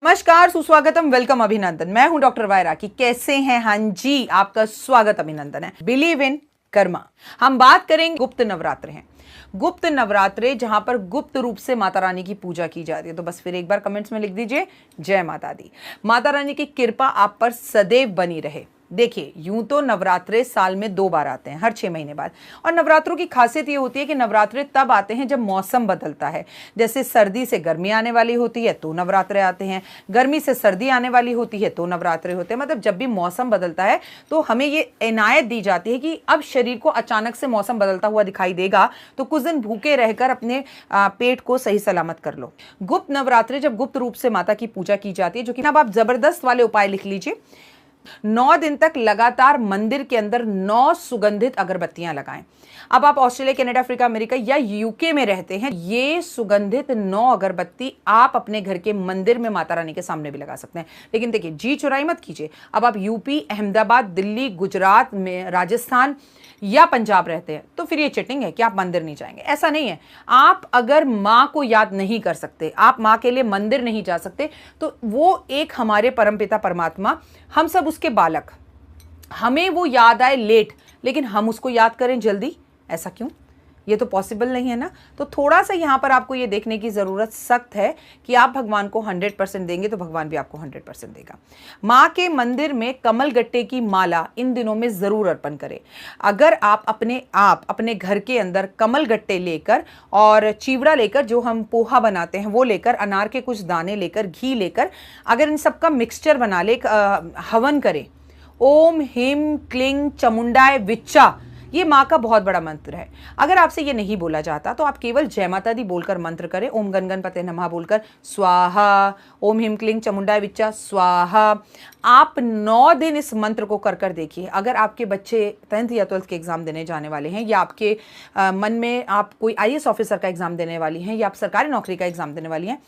नमस्कार, सुस्वागतम, वेलकम, अभिनंदन। मैं हूं डॉक्टर वायरा की। कैसे हैं? हाँ जी, आपका स्वागत, अभिनंदन है। Believe in Karma. हम बात करेंगे गुप्त नवरात्र हैं। गुप्त नवरात्रे जहां पर गुप्त रूप से माता रानी की पूजा की जाती है। तो बस फिर एक बार कमेंट्स में लिख दीजिए, जय माता दी। माता रानी की कृपा आप पर सदैव बनी रहे। देखिए, यूं तो नवरात्रे साल में 2 बार आते हैं, हर 6 महीने बाद। और नवरात्रों की खासियत ये होती है कि नवरात्रे तब आते हैं जब मौसम बदलता है। जैसे सर्दी से गर्मी आने वाली होती है तो नवरात्रे आते हैं, गर्मी से सर्दी आने वाली होती है तो नवरात्रे होते हैं। मतलब जब भी मौसम बदलता है तो हमें ये इनायत दी जाती है कि अब शरीर को अचानक से मौसम बदलता हुआ दिखाई देगा तो कुछ दिन भूखे रहकर अपने पेट को सही सलामत कर लो। गुप्त नवरात्रे जब गुप्त रूप से माता की पूजा की जाती है, जो कि अब आप जबरदस्त वाले उपाय लिख लीजिए। 9 दिन तक लगातार मंदिर के अंदर 9 सुगंधित अगरबत्तियां लगाएं। अब आप ऑस्ट्रेलिया, कनाडा, अफ्रीका, अमेरिका या यूके में रहते हैं, ये सुगंधित 9 अगरबत्ती आप अपने घर के मंदिर में माता रानी के सामने भी लगा सकते हैं। लेकिन देखिए, जी चुराई मत कीजिए। अब आप यूपी, अहमदाबाद, दिल्ली, गुजरात में, राजस्थान या पंजाब रहते हैं तो फिर ये चिटिंग है कि आप मंदिर नहीं जाएंगे। ऐसा नहीं है। आप अगर माँ को याद नहीं कर सकते, आप माँ के लिए मंदिर नहीं जा सकते, तो वो एक हमारे परमपिता परमात्मा, हम सब उसके बालक, हमें वो याद आए लेट, लेकिन हम उसको याद करें जल्दी। ऐसा क्यों? ये तो पॉसिबल नहीं है ना। तो थोड़ा सा यहाँ पर आपको ये देखने की ज़रूरत सख्त है कि आप भगवान को 100% देंगे तो भगवान भी आपको 100% देगा। माँ के मंदिर में कमल गट्टे की माला इन दिनों में ज़रूर अर्पण करें। अगर आप अपने घर के अंदर कमल गट्टे लेकर और चिवड़ा लेकर, जो हम पोहा बनाते हैं वो लेकर, अनार के कुछ दाने लेकर, घी लेकर, अगर इन सबका मिक्सचर बना ले, हवन करें। ओम ह्रीं क्लीं चामुंडाय विच्चा, ये माँ का बहुत बड़ा मंत्र है। अगर आपसे ये नहीं बोला जाता तो आप केवल जय माता दी बोलकर मंत्र करें। ओम गण गणपते नमः बोलकर स्वाहा, ओम ह्रीं क्लीं चामुंडाय विच्चा स्वाहा। आप 9 दिन इस मंत्र को कर कर देखिए। अगर आपके बच्चे 10th या 12th के एग्जाम देने जाने वाले हैं, या आपके मन में आप कोई IAS ऑफिसर का एग्जाम देने वाली हैं, या आप सरकारी नौकरी का एग्जाम देने वाली हैं,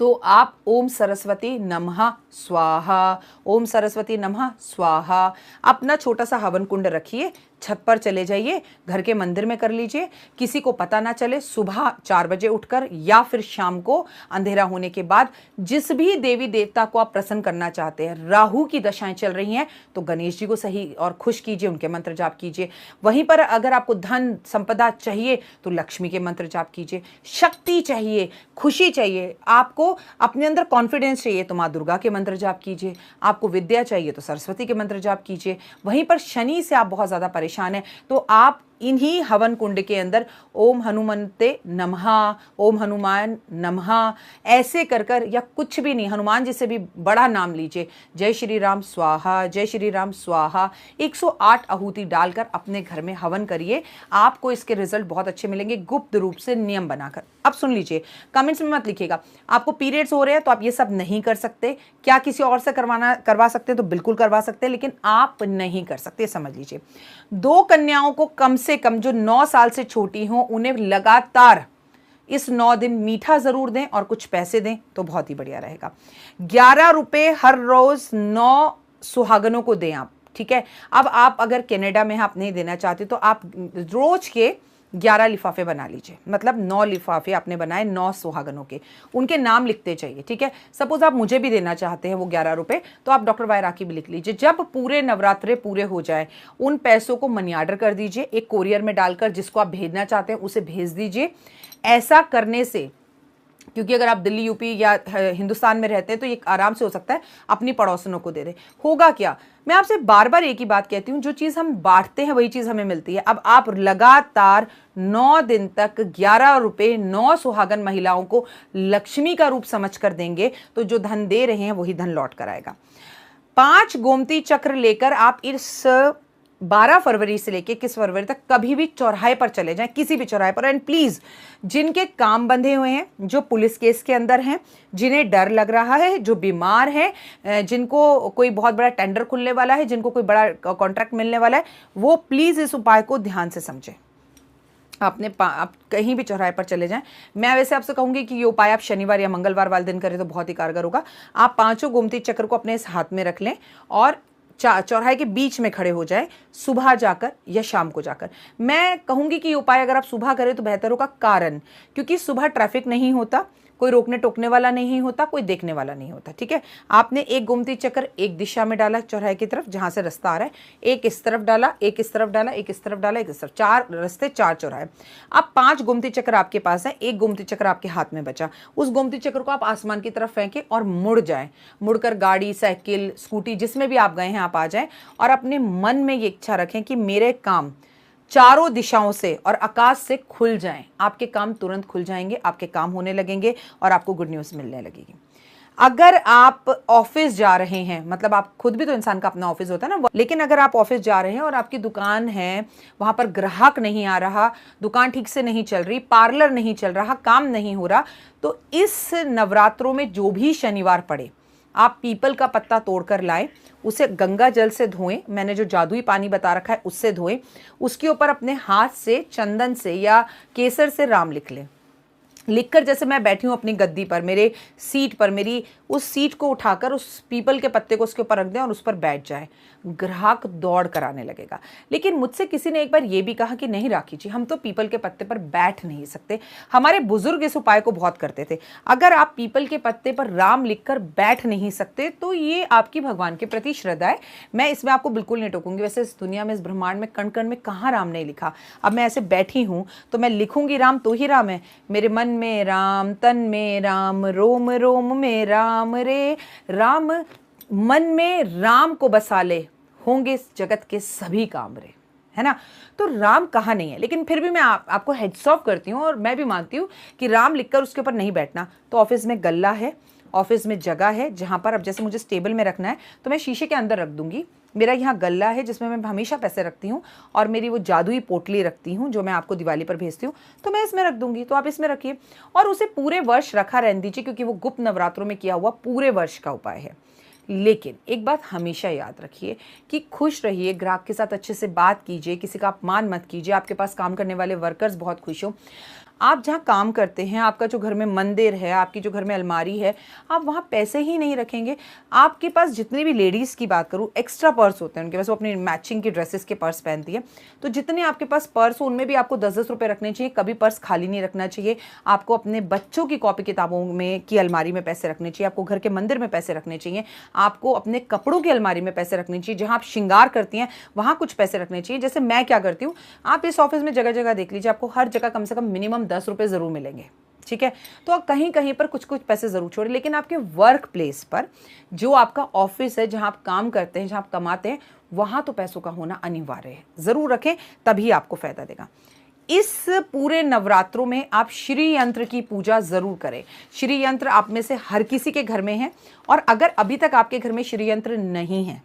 तो आप ओम सरस्वती नमः स्वाहा, ओम सरस्वती नमः स्वाहा, अपना छोटा सा हवन कुंड रखिए, छत पर चले जाइए, घर के मंदिर में कर लीजिए, किसी को पता ना चले। सुबह 4 बजे उठकर या फिर शाम को अंधेरा होने के बाद, जिस भी देवी देवता को आप प्रसन्न करना चाहते हैं, राहु की दशाएं चल रही हैं तो गणेश जी को सही और खुश कीजिए, उनके मंत्र जाप कीजिए। वहीं पर अगर आपको धन संपदा चाहिए तो लक्ष्मी के मंत्र जाप कीजिए। शक्ति चाहिए, खुशी चाहिए, आपको अपने अंदर कॉन्फिडेंस चाहिए तो माँ दुर्गा के मंत्र जाप कीजिए। आपको विद्या चाहिए तो सरस्वती के मंत्र जाप कीजिए। वहीं पर शनि से आप बहुत ज्यादा परेशान है तो आप इन्हीं हवन कुंड के अंदर ओम हनुमंते नमः, ओम हनुमान नमः ऐसे कर कर, या कुछ भी नहीं, हनुमान जी से भी बड़ा नाम लीजिए, जय श्री राम स्वाहा, जय श्री राम स्वाहा, 108 आहुति डालकर अपने घर में हवन करिए। आपको इसके रिजल्ट बहुत अच्छे मिलेंगे, गुप्त रूप से नियम बनाकर। अब सुन लीजिए, कमेंट्स में मत लिखिएगा आपको पीरियड्स हो रहे हैं तो आप ये सब नहीं कर सकते, क्या किसी और से करवा सकते हैं? तो बिल्कुल करवा सकते हैं, लेकिन आप नहीं कर सकते, समझ लीजिए। 2 कन्याओं को कम से कम, जो 9 साल से छोटी हों, उन्हें लगातार इस 9 दिन मीठा जरूर दें और कुछ पैसे दें तो बहुत ही बढ़िया रहेगा। 11 रुपए हर रोज 9 सुहागनों को दें आप, ठीक है। अब आप अगर कनाडा में आप नहीं देना चाहते तो आप रोज के 11 लिफाफे बना लीजिए। मतलब 9 लिफाफे आपने बनाए 9 सुहागनों के, उनके नाम लिखते चाहिए, ठीक है। सपोज आप मुझे भी देना चाहते हैं वो 11 रुपए, तो आप डॉक्टर वायरा की भी लिख लीजिए। जब पूरे नवरात्रे पूरे हो जाए, उन पैसों को मनी ऑर्डर कर दीजिए, एक कोरियर में डालकर जिसको आप भेजना चाहते हैं उसे भेज दीजिए। ऐसा करने से, क्योंकि अगर आप दिल्ली, यूपी या हिंदुस्तान में रहते हैं तो ये आराम से हो सकता है अपनी पड़ोसनों को दे दे। होगा क्या, मैं आपसे बार बार एक ही बात कहती हूँ, जो चीज़ हम बांटते हैं वही चीज़ हमें मिलती है। अब आप लगातार 9 दिन तक 11 रुपए 9 सुहागन महिलाओं को लक्ष्मी का रूप समझ कर देंगे तो जो धन दे रहे हैं वही धन लौट कर आएगा। 5 गोमती चक्र लेकर आप इस 12 फरवरी से लेके 21 फरवरी तक कभी भी चौराहे पर चले जाएं, किसी भी चौराहे पर। एंड प्लीज, जिनके काम बंधे हुए हैं, जो पुलिस केस के अंदर हैं, जिन्हें डर लग रहा है, जो बीमार हैं, जिनको कोई बहुत बड़ा टेंडर खुलने वाला है, जिनको कोई बड़ा कॉन्ट्रैक्ट मिलने वाला है, वो प्लीज इस उपाय को ध्यान से समझें। आप कहीं भी चौराहे पर चले जाएं। मैं वैसे आपसे कहूंगी कि ये उपाय आप शनिवार या मंगलवार वाले दिन करें तो बहुत ही कारगर होगा। आप 5 गोमती चक्र को अपने इस हाथ में रख लें और चौराहे के बीच में खड़े हो जाए, सुबह जाकर या शाम को जाकर। मैं कहूंगी कि ये उपाय अगर आप सुबह करें तो बेहतर होगा, कारण क्योंकि सुबह ट्रैफिक नहीं होता, कोई रोकने टोकने वाला नहीं होता, कोई देखने वाला नहीं होता। ठीक है, आपने एक गोमती चक्र एक दिशा में डाला चौराहे की तरफ जहां से रास्ता आ रहा है, एक इस तरफ डाला, एक इस तरफ डाला, एक इस तरफ डाला, एक इस तरफ, 4 रास्ते 4 चौराहे। अब 5 गोमती चक्र आपके पास है, एक गोमती चक्र आपके हाथ में बचा। उस गोमती चक्र को आप आसमान की तरफ फेंके और मुड़ जाए, मुड़कर गाड़ी, साइकिल, स्कूटी जिसमें भी आप गए हैं आप आ जाएं और अपने मन में ये इच्छा रखें कि मेरे काम चारों दिशाओं से और आकाश से खुल जाएं। आपके काम तुरंत खुल जाएंगे, आपके काम होने लगेंगे और आपको गुड न्यूज़ मिलने लगेगी। अगर आप ऑफिस जा रहे हैं, मतलब आप खुद भी तो इंसान का अपना ऑफिस होता है ना, लेकिन अगर आप ऑफिस जा रहे हैं और आपकी दुकान है, वहां पर ग्राहक नहीं आ रहा, दुकान ठीक से नहीं चल रही, पार्लर नहीं चल रहा, काम नहीं हो रहा, तो इस नवरात्रों में जो भी शनिवार पड़े आप पीपल का पत्ता तोड़कर लाएं, उसे गंगा जल से धोएं, मैंने जो जादुई पानी बता रखा है उससे धोएं, उसके ऊपर अपने हाथ से चंदन से या केसर से राम लिख लें। लिखकर जैसे मैं बैठी हूँ अपनी गद्दी पर, मेरे सीट पर, मेरी उस सीट को उठाकर उस पीपल के पत्ते को उसके ऊपर रख दें और उस पर बैठ जाए, ग्राहक दौड़ कर आने लगेगा। लेकिन मुझसे किसी ने एक बार ये भी कहा कि नहीं राखी जी, हम तो पीपल के पत्ते पर बैठ नहीं सकते। हमारे बुजुर्ग इस उपाय को बहुत करते थे। अगर आप पीपल के पत्ते पर राम लिखकर बैठ नहीं सकते तो ये आपकी भगवान के प्रति श्रद्धा है, मैं इसमें आपको बिल्कुल नहीं टोकूंगी। वैसे इस दुनिया में, इस ब्रह्मांड में कण कण में कहाँ राम नहीं लिखा। अब मैं ऐसे बैठी हूँ तो मैं लिखूंगी राम तो ही राम है। मेरे मन में राम, तन में राम, रोम रोम में राम रे, राम मन में राम को बसा ले, होंगे इस जगत के सभी काम रे, है ना। तो राम कहाँ नहीं है, लेकिन फिर भी मैं आपको हेड्स ऑफ करती हूँ और मैं भी मानती हूँ कि राम लिखकर उसके ऊपर नहीं बैठना। तो ऑफिस में गल्ला है, ऑफिस में जगह है जहाँ पर, अब जैसे मुझे टेबल में रखना है तो मैं शीशे के अंदर रख दूंगी। मेरा यहाँ गल्ला है जिसमें मैं हमेशा पैसे रखती हूँ और मेरी वो जादुई पोटली रखती हूँ जो मैं आपको दिवाली पर भेजती हूँ, तो मैं इसमें रख दूंगी, तो आप इसमें रखिए और उसे पूरे वर्ष रखा रहने दीजिए, क्योंकि वो गुप्त नवरात्रों में किया हुआ पूरे वर्ष का उपाय है। लेकिन एक बात हमेशा याद रखिए कि खुश रहिए, ग्राहक के साथ अच्छे से बात कीजिए, किसी का अपमान मत कीजिए। आपके पास काम करने वाले वर्कर्स बहुत खुश हो, आप जहाँ काम करते हैं, आपका जो घर में मंदिर है, आपकी जो घर में अलमारी है, आप वहाँ पैसे ही नहीं रखेंगे। आपके पास जितनी भी लेडीज़ की बात करूँ, एक्स्ट्रा पर्स होते हैं उनके पास, वो अपनी मैचिंग की ड्रेसेस के पर्स पहनती है, तो जितने आपके पास पर्स हो उनमें भी आपको 10-10 रुपये रखने चाहिए। कभी पर्स खाली नहीं रखना चाहिए। आपको अपने बच्चों की कॉपी किताबों में की अलमारी में पैसे रखने चाहिए, आपको घर के मंदिर में पैसे रखने चाहिए, आपको अपने कपड़ों की अलमारी में पैसे रखने चाहिए, जहाँ आप श्रृंगार करती हैं वहाँ कुछ पैसे रखने चाहिए। जैसे मैं क्या करती हूँ, आप इस ऑफिस में जगह जगह देख लीजिए, आपको हर जगह कम से कम मिनिमम 10 रुपये ज़रूर मिलेंगे। ठीक है, तो आप कहीं कहीं पर कुछ कुछ पैसे जरूर छोड़े, लेकिन आपके वर्क प्लेस पर, जो आपका ऑफिस है, जहां आप काम करते हैं, जहां आप कमाते हैं, वहां तो पैसों का होना अनिवार्य है। जरूर रखें, तभी आपको फायदा देगा। इस पूरे नवरात्रों में आप श्री यंत्र की पूजा जरूर करें। श्री यंत्र आप में से हर किसी के घर में है, और अगर अभी तक आपके घर में श्री यंत्र नहीं है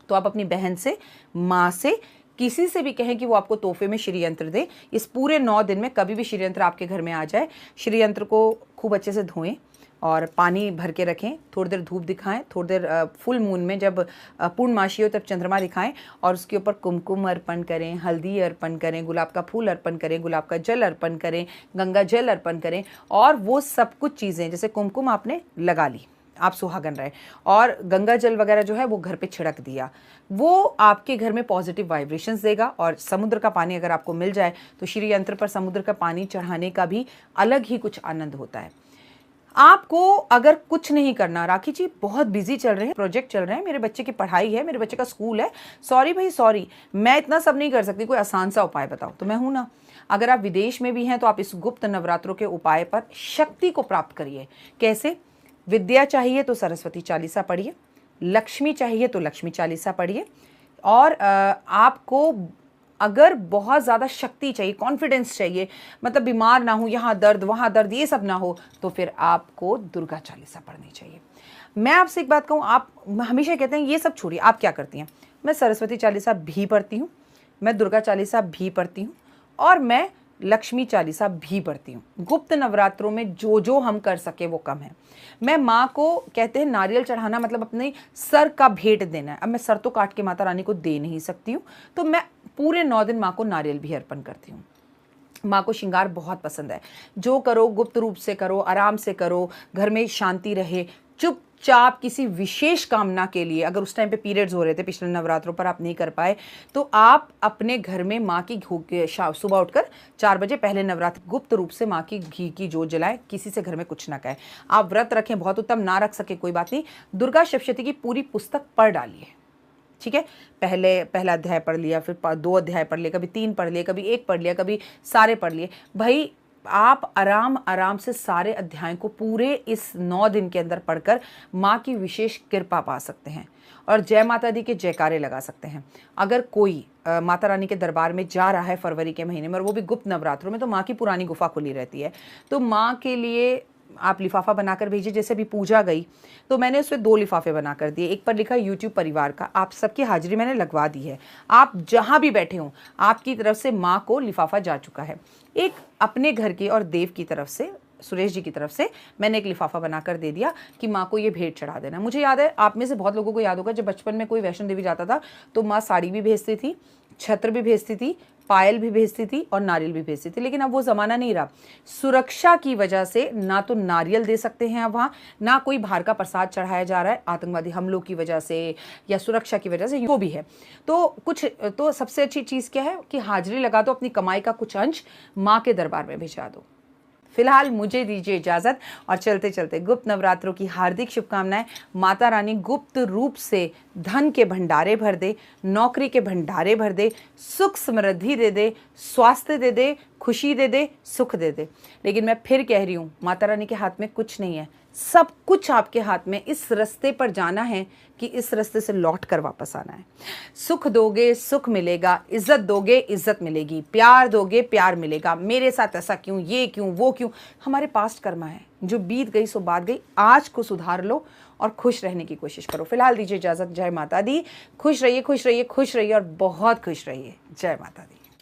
तो आप अपनी बहन से, माँ से, किसी से भी कहें कि वो आपको तोहफे में श्री यंत्र दे। इस पूरे 9 दिन में कभी भी श्री यंत्र आपके घर में आ जाए, श्री यंत्र को खूब अच्छे से धोएं और पानी भर के रखें, थोड़ी देर धूप दिखाएं, थोड़ी देर फुल मून में जब पूर्णमासी हो तब चंद्रमा दिखाएं और उसके ऊपर कुमकुम अर्पण करें, हल्दी अर्पण करें, गुलाब का फूल अर्पण करें, गुलाब का जल अर्पण करें, गंगा जल अर्पण करें। और वो सब कुछ चीज़ें, जैसे कुमकुम आपने लगा ली, आप सुहागन रहे, और गंगा जल वगैरह जो है वो घर पे छिड़क दिया, वो आपके घर में पॉजिटिव वाइब्रेशंस देगा। और समुद्र का पानी अगर आपको मिल जाए तो श्री यंत्र पर समुद्र का पानी चढ़ाने का भी अलग ही कुछ आनंद होता है। आपको अगर कुछ नहीं करना, राखी जी बहुत बिजी चल रहे हैं, प्रोजेक्ट चल रहे हैं, मेरे बच्चे की पढ़ाई है, मेरे बच्चे का स्कूल है, सॉरी भाई सॉरी, मैं इतना सब नहीं कर सकती, कोई आसान सा उपाय बताओ, तो मैं हूं ना। अगर आप विदेश में भी हैं तो आप इस गुप्त नवरात्रों के उपाय पर शक्ति को प्राप्त करिए। कैसे? विद्या चाहिए तो सरस्वती चालीसा पढ़िए, लक्ष्मी चाहिए तो लक्ष्मी चालीसा पढ़िए, और आपको अगर बहुत ज़्यादा शक्ति चाहिए, कॉन्फिडेंस चाहिए, मतलब बीमार ना हो, यहाँ दर्द वहाँ दर्द ये सब ना हो, तो फिर आपको दुर्गा चालीसा पढ़नी चाहिए। मैं आपसे एक बात कहूँ, आप हमेशा कहते हैं ये सब छोड़िए, आप क्या करती हैं? मैं सरस्वती चालीसा भी पढ़ती हूँ, मैं दुर्गा चालीसा भी पढ़ती हूँ, और मैं लक्ष्मी चालीसा भी पढ़ती हूँ। गुप्त नवरात्रों में जो जो हम कर सके वो कम है। मैं माँ को, कहते हैं नारियल चढ़ाना मतलब अपने सर का भेंट देना है। अब मैं सर तो काट के माता रानी को दे नहीं सकती हूँ, तो मैं पूरे 9 दिन माँ को नारियल भी अर्पण करती हूँ। माँ को श्रृंगार बहुत पसंद है। जो करो गुप्त रूप से करो, आराम से करो, घर में शांति रहे, चुपचाप किसी विशेष कामना के लिए, अगर उस टाइम पे पीरियड्स हो रहे थे पिछले नवरात्रों पर, आप नहीं कर पाए, तो आप अपने घर में माँ की सुबह उठकर 4 बजे पहले नवरात्र गुप्त रूप से माँ की घी की जोत जलाएं, किसी से घर में कुछ ना कहे। आप व्रत रखें, बहुत उत्तम, ना रख सके कोई बात नहीं, दुर्गा सप्तशती की पूरी पुस्तक पढ़ डालिए, ठीक है। पहला अध्याय पढ़ लिया, फिर 2 अध्याय पढ़ लिए, कभी 3 पढ़ लिए, कभी 1 पढ़ लिया, कभी सारे पढ़ लिए। भाई आप आराम आराम से सारे अध्यायों को पूरे इस 9 दिन के अंदर पढ़कर माँ की विशेष कृपा पा सकते हैं और जय माता दी के जयकारे लगा सकते हैं। अगर कोई माता रानी के दरबार में जा रहा है फरवरी के महीने में, और वो भी गुप्त नवरात्रों में, तो माँ की पुरानी गुफा खुली रहती है, तो माँ के लिए आप लिफाफा बनाकर भेजिए। जैसे भी पूजा गई तो मैंने उसमें 2 लिफाफे बनाकर दिए, एक पर लिखा यूट्यूब परिवार का, आप सबकी हाजिरी मैंने लगवा दी है, आप जहां भी बैठे हों आपकी तरफ से माँ को लिफाफा जा चुका है। एक अपने घर की और देव की तरफ से, सुरेश जी की तरफ से मैंने एक लिफाफा बनाकर दे दिया कि माँ को ये भेंट चढ़ा देना। मुझे याद है, आप में से बहुत लोगों को याद होगा, जब बचपन में कोई वैष्णो देवी जाता था तो माँ साड़ी भी भेजती थी, छत्र भी भेजती थी, पायल भी भेजती थी और नारियल भी भेजती थी। लेकिन अब वो ज़माना नहीं रहा, सुरक्षा की वजह से ना तो नारियल दे सकते हैं अब वहाँ, ना कोई बाहर का प्रसाद चढ़ाया जा रहा है, आतंकवादी हमलों की वजह से या सुरक्षा की वजह से, वो भी है। तो सबसे अच्छी चीज़ क्या है कि हाजिरी लगा दो, अपनी कमाई का कुछ अंश माँ के दरबार में भिजवा दो। फिलहाल मुझे दीजिए इजाजत और चलते चलते गुप्त नवरात्रों की हार्दिक शुभकामनाएं। माता रानी गुप्त रूप से धन के भंडारे भर दे, नौकरी के भंडारे भर दे, सुख समृद्धि दे दे, स्वास्थ्य दे दे, खुशी दे दे, सुख दे दे। लेकिन मैं फिर कह रही हूँ, माता रानी के हाथ में कुछ नहीं है, सब कुछ आपके हाथ में। इस रास्ते पर जाना है कि इस रास्ते से लौट कर वापस आना है। सुख दोगे सुख मिलेगा, इज्जत दोगे इज्जत मिलेगी, प्यार दोगे प्यार मिलेगा। मेरे साथ ऐसा क्यों, ये क्यों, वो क्यों, हमारे पास्ट कर्मा है, जो बीत गई सो बात गई। आज को सुधार लो और खुश रहने की कोशिश करो। फिलहाल दीजिए इजाजत। जय माता दी। खुश रहिए, खुश रहिए, खुश रहिए और बहुत खुश रहिए। जय माता दी।